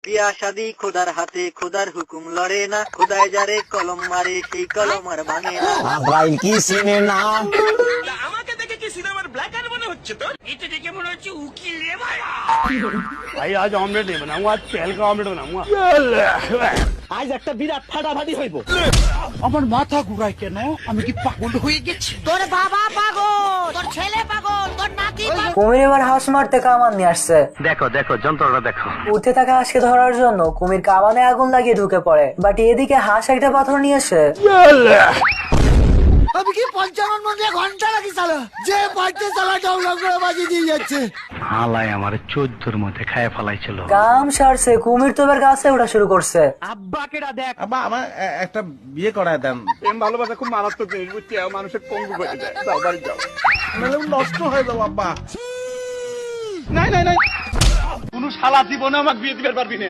বিয়া শাদি খোদার হাতে, খোদার হুকুম লড়ে না, খোদায় যারে কলম মারে সেই কলম আর ভাঙে না। আব্রাইল কি সিনে না আমাকে দেখে কি সিনেমার ব্ল্যাক আর মনে হচ্ছে তোর? এটা দেখে মনে হচ্ছে উকিল রে ভাই। भाई आज ऑमलेट नहीं बनाऊंगा, आज तेल का ऑमलेट बनाऊंगा। আজ একটা বিরাট ফাটাফাটি হইব। আমার মাথা ঘুরায় কেন? আমি কি পাগল হয়ে গেছি? তোর বাবা পাগল, তোর ছেলে পাগল, তোর নাতি পাগল। কুমির এবার হাঁস মারতে কামান নিয়ে আসছে। দেখো দেখো যন্ত্রটা দেখো। উঠে থাকা হাঁসকে ধরার জন্য কুমির কামানে আগুন লাগিয়ে ঢুকে পড়ে, বাট এদিকে হাঁস একটা পাথর নিয়ে আসে। আমি কি 55 ঘন্টা লাগি চালা, যে পাইতে চালা ডাউনলোড করে বাজি দিয়ে যাচ্ছে। হালাই আমার 14 মধ্যে খায় ফেলাইছিল। কাম সারছে, কুমির তো এবার গাছে ওঠা শুরু করছে। আব্বা কেডা দেখ। আব্বা আমার একটা বিয়ে করায় দেন। প্রেম ভালোবাসা খুব মারাত্মক জিনিস, বুঝছি? মানুষের পঙ্গু করে দেয়। যাও বাড়ি যাও। নাহলে নষ্ট হয়ে যাবো আব্বা। নাই নাই নাই, কোন শালা জীবনে আমাকে বিয়ে দিতে পারবি না।